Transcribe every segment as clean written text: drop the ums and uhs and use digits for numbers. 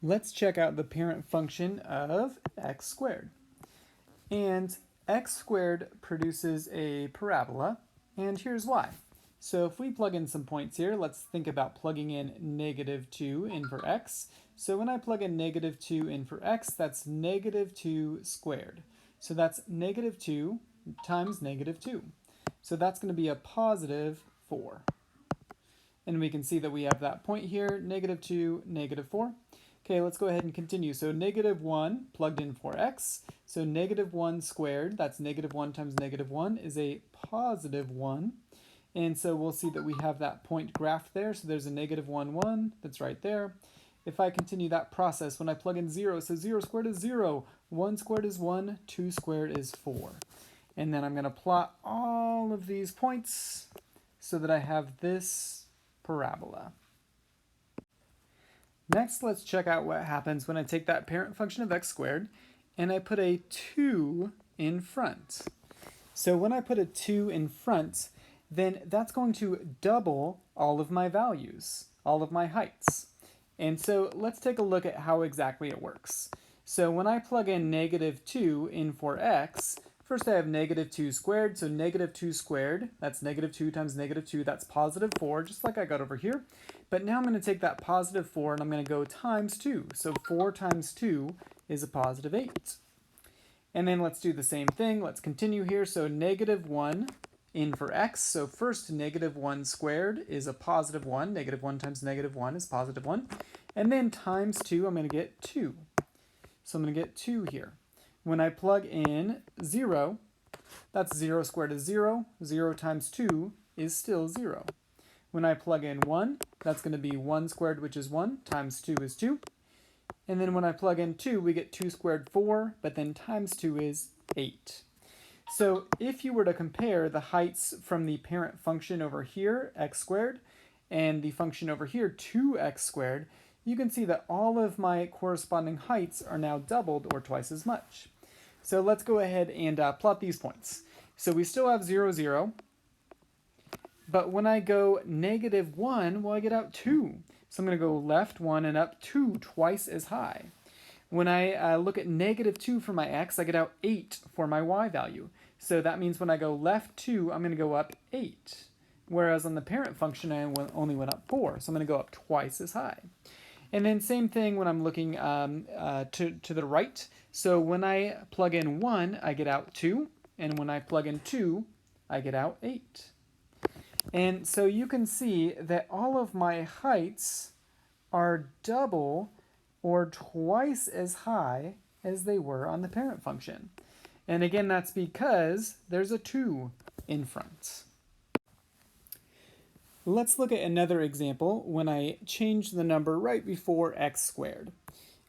Let's check out the parent function of x squared. And x squared produces a parabola, and here's why. So if we plug in some points here, let's think about plugging in -2 in for x. So when I plug in -2 in for x, that's -2 squared. So that's -2 times -2. So that's going to be a positive 4. And we can see that we have that point here, -2, -4. Okay, let's go ahead and continue. So -1 plugged in for x. So -1 squared, that's -1 times -1, is a positive 1. And so we'll see that we have that point graphed there. So there's a -1, 1, that's right there. If I continue that process, when I plug in 0, so 0 squared is 0, 1 squared is 1, 2 squared is 4. And then I'm going to plot all of these points so that I have this parabola. Next, let's check out what happens when I take that parent function of x squared and I put a 2 in front. So when I put a 2 in front, then that's going to double all of my values, all of my heights. And so let's take a look at how exactly it works. So when I plug in -2 in for x, first I have -2 squared, so -2 squared, that's -2 times -2, that's positive 4, just like I got over here. But now I'm going to take that positive 4 and I'm going to go times 2. So 4 times 2 is a positive 8. And then let's do the same thing. Let's continue here. So -1 in for x. So first -1 squared is a positive 1. -1 times -1 is positive 1. And then times 2, I'm going to get 2. So I'm going to get 2 here. When I plug in 0, that's 0 squared is 0. 0 times 2 is still 0. When I plug in 1, that's going to be 1 squared, which is 1, times 2 is 2. And then when I plug in 2, we get 2 squared 4, but then times 2 is 8. So if you were to compare the heights from the parent function over here, x squared, and the function over here, 2x squared, you can see that all of my corresponding heights are now doubled or twice as much. So let's go ahead and plot these points. So we still have 0, 0. But when I go -1, well, I get out 2. So I'm going to go left 1 and up 2, twice as high. When I look at -2 for my x, I get out 8 for my y value. So that means when I go left 2, I'm going to go up 8. Whereas on the parent function, I only went up 4. So I'm going to go up twice as high. And then same thing when I'm looking to the right. So when I plug in 1, I get out 2. And when I plug in 2, I get out 8. And so you can see that all of my heights are double or twice as high as they were on the parent function. And again, that's because there's a 2 in front. Let's look at another example when I change the number right before x squared.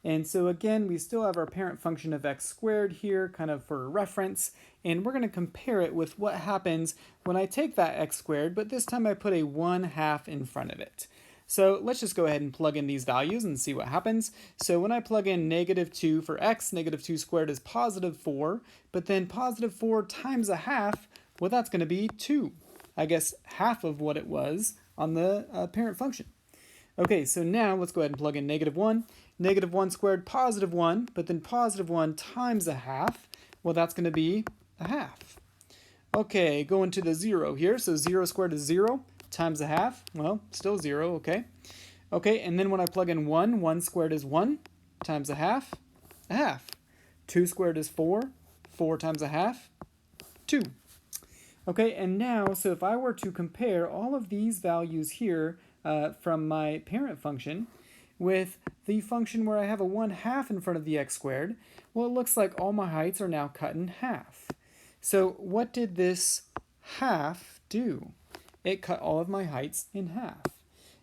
And so again, we still have our parent function of x squared here, kind of for reference, and we're going to compare it with what happens when I take that x squared, but this time I put a 1/2 in front of it. So let's just go ahead and plug in these values and see what happens. So when I plug in -2 for x, -2 squared is positive 4, but then positive 4 times 1/2, well, that's going to be 2. I guess half of what it was on the parent function. Okay, so now let's go ahead and plug in -1. -1 squared, positive 1, but then positive 1 times 1/2, well, that's going to be 1/2. Okay, going to the 0 here, so 0 squared is 0 times 1/2, well, still 0, okay. Okay, and then when I plug in 1, 1 squared is 1 times 1/2, 1/2. 2 squared is 4, 4 times 1/2, 2. Okay, and now, so if I were to compare all of these values here from my parent function with the function where I have a 1/2 in front of the x squared, well, it looks like all my heights are now cut in half. So what did this half do? It cut all of my heights in half.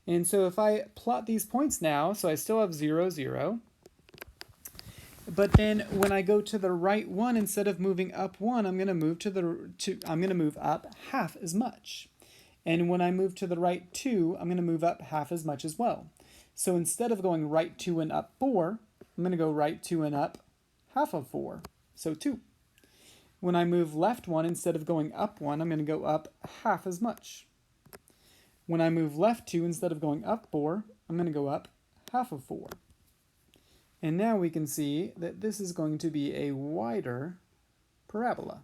And so if I plot these points now, so I still have 0, 0. But then when I go to the right one, instead of moving up 1, I'm going to move up half as much. And when I move to the right 2, I'm going to move up half as much as well. So instead of going right 2 and up 4, I'm going to go right 2 and up half of 4, so 2. When I move left 1, instead of going up 1, I'm going to go up half as much. When I move left 2, instead of going up 4, I'm going to go up half of 4. And now we can see that this is going to be a wider parabola.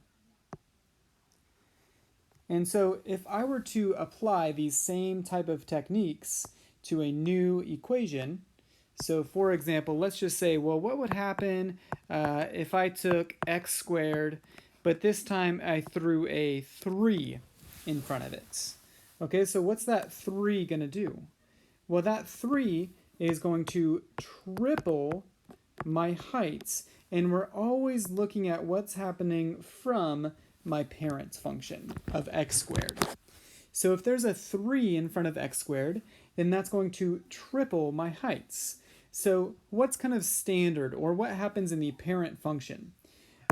And so if I were to apply these same type of techniques to a new equation, so for example, let's just say, well, what would happen if I took x squared, but this time I threw a 3 in front of it? Okay, so what's that 3 going to do? Well, that 3 is going to triple my heights, and we're always looking at what's happening from my parent function of x squared. So if there's a 3 in front of x squared, then that's going to triple my heights. So what's kind of standard, or what happens in the parent function?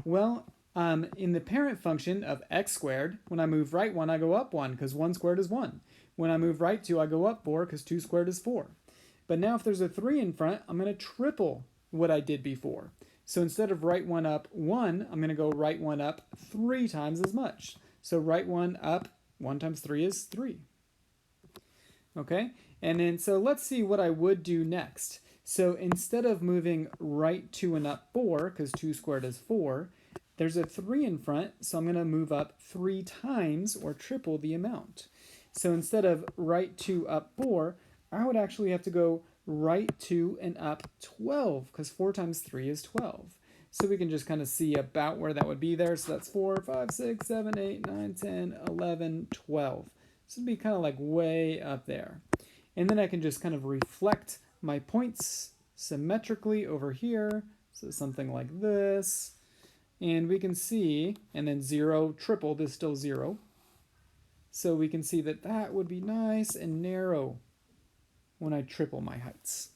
Well, in the parent function of x squared, when I move right 1, I go up 1, because 1 squared is 1. When I move right 2, I go up 4, because 2 squared is 4. But now if there's a 3 in front, I'm going to triple what I did before. So instead of right 1 up 1, I'm going to go right 1 up 3 times as much. So right 1 up 1 times 3 is 3. Okay, and then so let's see what I would do next. So instead of moving right 2 and up 4, because 2 squared is 4, there's a 3 in front, so I'm going to move up 3 times, or triple the amount. So instead of right 2 up 4, I would actually have to go right 2 and up 12, because 4 times 3 is 12. So we can just kind of see about where that would be there. So that's 4, 5, 6, 7, 8, 9, 10, 11, 12. So it'd be kind of like way up there. And then I can just kind of reflect my points symmetrically over here. So something like this. And we can see, and then 0 tripled is still 0. So we can see that that would be nice and narrow when I triple my heights.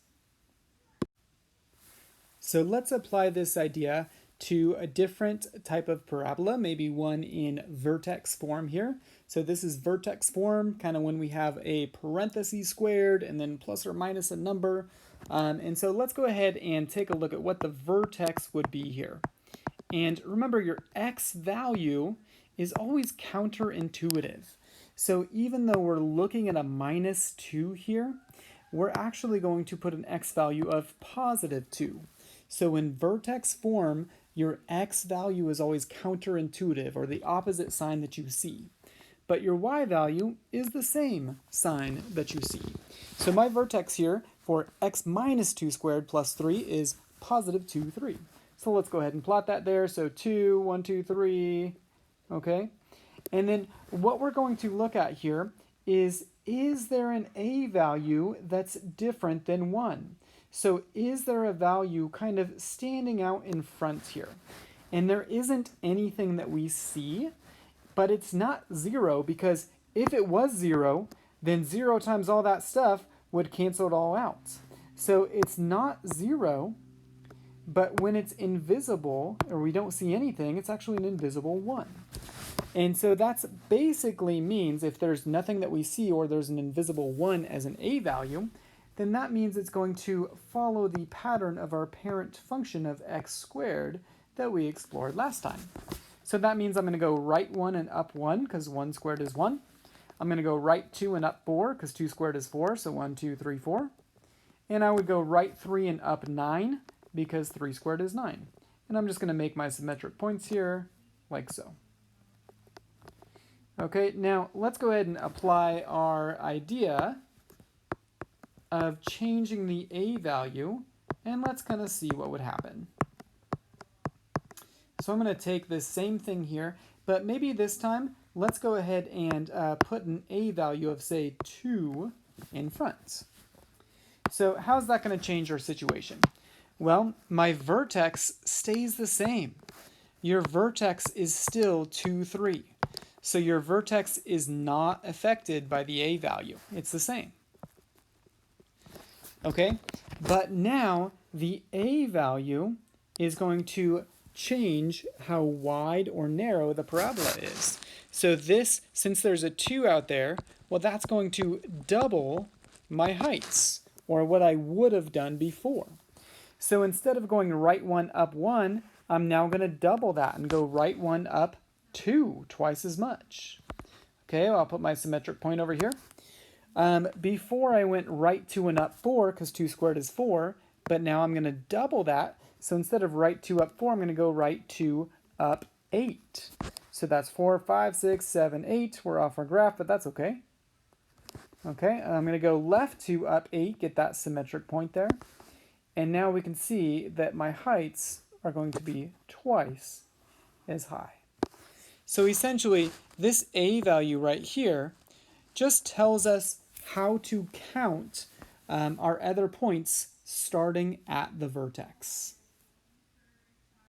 So let's apply this idea to a different type of parabola, maybe one in vertex form here. So this is vertex form, kind of when we have a parenthesis squared and then plus or minus a number. And so let's go ahead and take a look at what the vertex would be here. And remember, your x value is always counterintuitive. So even though we're looking at a minus 2 here, we're actually going to put an x value of positive 2. So in vertex form, your x value is always counterintuitive, or the opposite sign that you see. But your y value is the same sign that you see. So my vertex here for x minus 2 squared plus 3 is positive 2, 3. So let's go ahead and plot that there. So 2, 1, 2, 3, okay? And then what we're going to look at here is there an a value that's different than 1? So is there a value kind of standing out in front here? And there isn't anything that we see, but it's not 0, because if it was 0, then 0 times all that stuff would cancel it all out. So it's not 0, but when it's invisible, or we don't see anything, it's actually an invisible 1. And so that's basically means if there's nothing that we see, or there's an invisible 1 as an a value, then that means it's going to follow the pattern of our parent function of x squared that we explored last time. So that means I'm going to go right 1 and up 1, because 1 squared is 1. I'm going to go right 2 and up 4, because 2 squared is 4, so 1, 2, 3, 4. And I would go right 3 and up 9, because 3 squared is 9. And I'm just going to make my symmetric points here, like so. Okay, now let's go ahead and apply our idea of changing the a value, and let's kind of see what would happen. So I'm going to take this same thing here, but maybe this time let's go ahead and put an a value of, say, 2 in front. So how's that going to change our situation? Well, my vertex stays the same. Your vertex is still 2, 3. So your vertex is not affected by the a value. It's the same. Okay, but now the a value is going to change how wide or narrow the parabola is. So this, since there's a 2 out there, well, that's going to double my heights, or what I would have done before. So instead of going right 1 up 1, I'm now going to double that and go right 1 up 2, twice as much. Okay, well, I'll put my symmetric point over here. Before I went right 2 and up 4, because 2 squared is 4, but now I'm going to double that. So instead of right 2 up 4, I'm going to go right 2 up 8. So that's 4, 5, 6, 7, 8. We're off our graph, but that's okay. Okay, I'm going to go left 2 up 8, get that symmetric point there. And now we can see that my heights are going to be twice as high. So essentially, this a value right here just tells us how to count our other points starting at the vertex.